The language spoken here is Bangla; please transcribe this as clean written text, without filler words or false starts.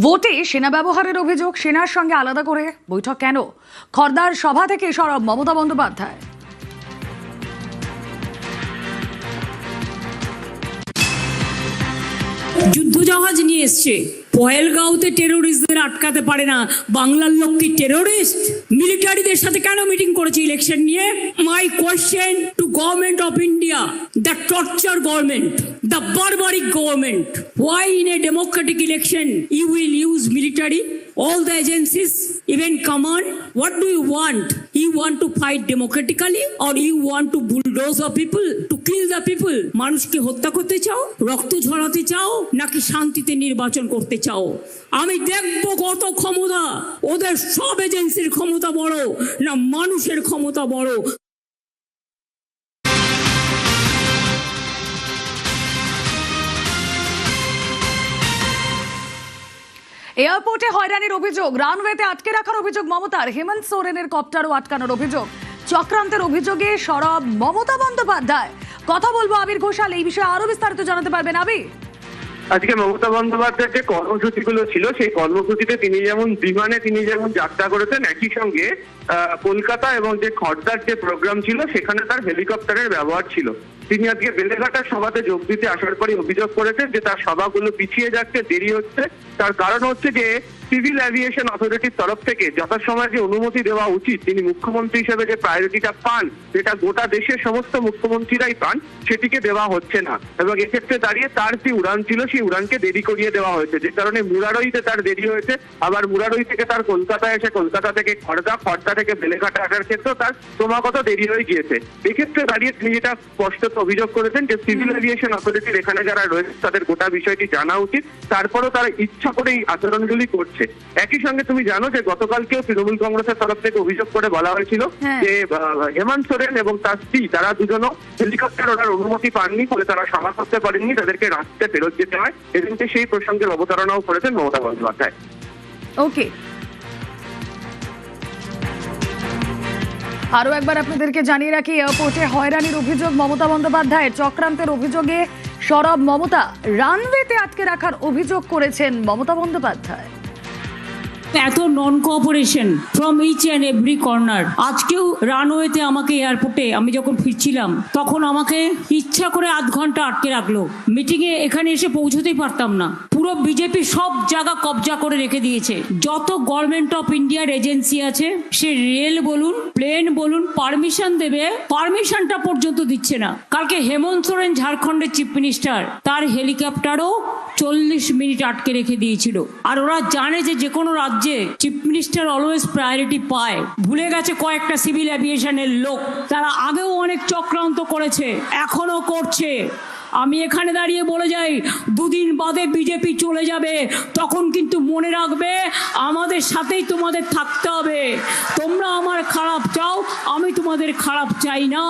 ভোটে সেনা ব্যবহারের অভিযোগ, সেনার সঙ্গে আলাদা করে বৈঠক কেন? খর্দার সভা থেকে সরব মমতা বন্দ্যোপাধ্যায়। যুদ্ধজাহাজ নিয়ে এসছে, পহেলগাঁওতে টেরোরিস্টদের আটকাতে পারে না, বাংলার লোক কি টেরোরিস্ট? মিলিটারিদের সাথে কেন মিটিং করেছে ইলেকশন নিয়ে? My question two government of India, the torture government, the barbaric government, why in a democratic election you will use military? All the agencies, even command, what do you want? You want to fight democratically or you want to bulldoze the people, to kill the people? মানুষকে হত্যা করতে চাও, রক্ত ঝরাতে চাও, নাকি শান্তিতে নির্বাচন করতে চাও? আমি দেখবো কত ক্ষমতা ওদের। সব এজেন্সির ক্ষমতা বড় না মানুষের ক্ষমতা বড়? এয়ারপোর্টে হয়রানির অভিযোগ, রানওয়েতে আটকে রাখার অভিযোগ মমতার, হেমন্ত সোরেনের কপ্টারও আটকানোর অভিযোগ, চক্রান্তের অভিযোগে সরব মমতা বন্দ্যোপাধ্যায়। কথা বলবো আবির ঘোষাল, এই বিষয়ে আরো বিস্তারিত জানাতে পারবেন আবির। আজকে মমতা বন্দ্যোপাধ্যায়ের যে কর্মসূচিগুলো ছিল সেই কর্মসূচিতে তিনি যেমন যাত্রা করেছেন, একই সঙ্গে কলকাতা এবং যে খর্দার যে প্রোগ্রাম ছিল সেখানে তার হেলিকপ্টারের ব্যবহার ছিল। তিনি আজকে বেলেঘাটার সভাতে যোগ দিতে আসার পরে অভিযোগ করেছেন যে তার সভাগুলো পিছিয়ে যাচ্ছে, দেরি হচ্ছে। তার কারণ হচ্ছে যে সিভিল অ্যাভিয়েশন অথরিটির তরফ থেকে যথাসময়ে যে অনুমতি দেওয়া উচিত, তিনি মুখ্যমন্ত্রী হিসেবে যে প্রায়োরিটিটা পান, যেটা গোটা দেশের সমস্ত মুখ্যমন্ত্রীরাই পান, সেটিকে দেওয়া হচ্ছে না। এবং এক্ষেত্রে দাঁড়িয়ে তার যে উড়ান ছিল সেই উড়ানকে দেরি করিয়ে দেওয়া হয়েছে, যে কারণে মুরারইতে তার দেরি হয়েছে। আবার মুরারই থেকে তার কলকাতায় এসে কলকাতা থেকে খর্দা থেকে বেলেঘাটা আসার ক্ষেত্রেও তার ক্রমাগত দেরি হয়ে গিয়েছে। এক্ষেত্রে দাঁড়িয়ে তিনি যেটা স্পষ্টত অভিযোগ করেছেন যে সিভিল এভিয়েশন অথরিটির এখানে যারা রয়েছে তাদের গোটা বিষয়টি জানা উচিত, তারপরেও তারা ইচ্ছা করে এই আচরণগুলি করছে। একই সঙ্গে তুমি জানো যে গতকালকেও তৃণমূল কংগ্রেসের তরফ থেকে অভিযোগ করে বলা হয়েছিল যে হেমন্ত সোরেন এবং তার স্ত্রী তারা দুজনও হেলিকপ্টার ওঠার অনুমতি পাননি, ফলে তারা সভা করতে পারেননি, তাদেরকে রাস্তায় ফেরত যেতে হয়। এদিনকে সেই প্রসঙ্গের অবতারণাও করেছেন মমতা বন্দ্যোপাধ্যায়। ওকে, আরো একবার আপনাদেরকে জানিয়ে রাখি, এয়ারপোর্টে হয়রানির অভিযোগ মমতা বন্দ্যোপাধ্যায়ের, চক্রান্তের অভিযোগে সরব মমতা, রানওয়েতে আটকে রাখার অভিযোগ করেছেন মমতা বন্দ্যোপাধ্যায়। এত non cooperation from each and every corner. আজকেও রানওয়েতে আমাকে এয়ারপোর্টে আমি যখন ফিরছিলাম তখন আমাকে ইচ্ছা করে আধ ঘন্টা আটকে রাখলো। মিটিংয়ে এখানে এসে পৌঁছতেই পারতাম না। পুরো বিজেপি সব জায়গা কবজা করে রেখে দিয়েছে। যত গভর্নমেন্ট অফ ইন্ডিয়ার এজেন্সি আছে, সে রেল বলুন, প্লেন বলুন, পারমিশন দেবে, পারমিশনটা পর্যন্ত দিচ্ছে না। কালকে হেমন্ত সোরেন ঝাড়খণ্ডের চিফ মিনিস্টার, তার হেলিকপ্টারও 40 মিনিট আটকে রেখে দিয়েছিল। আর ওরা জানে যে কোনো রাজ্যে চিফ মিনিস্টার অলওয়েজ প্রায়োরিটি পায়। ভুলে গেছে কয়েকটা সিভিল অ্যাভিয়েশনের লোক, তারা আগেও অনেক চক্রান্ত করেছে, এখনো করছে। আমি এখানে দাঁড়িয়ে বলে যাই, দুদিন বাদে বিজেপি চলে যাবে, তখন কিন্তু মনে রাখবে আমাদের সাথেই তোমাদের থাকতে হবে। তোমরা আমার খারাপ চাও, আমি তোমাদের খারাপ চাই না।